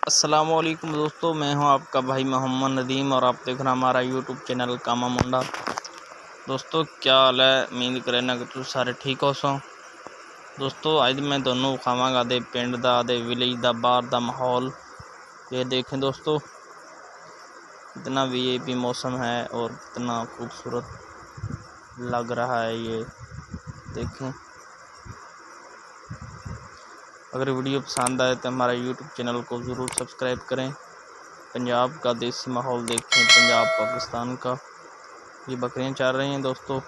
अस्सलामुअलैकुम दोस्तों, मैं हूं आपका भाई मोहम्मद नदीम और आप देख रहे हैं हमारा यूट्यूब चैनल कामा मुंडा। दोस्तों क्या हाल है, उम्मीद करें ना कि तुम सारे ठीक हो सो। दोस्तों आज मैं दोनों खावांगा दे पिंड दा दे विलेज दा बाहर दा माहौल। ये देखें दोस्तों, कितना वीआईपी मौसम है और कितना खूबसूरत लग रहा है। ये देखें, अगर वीडियो पसंद आए तो हमारा यूट्यूब चैनल को ज़रूर सब्सक्राइब करें। पंजाब का देसी माहौल देखें, पंजाब पाकिस्तान का। ये बकरियां चल रही हैं दोस्तों।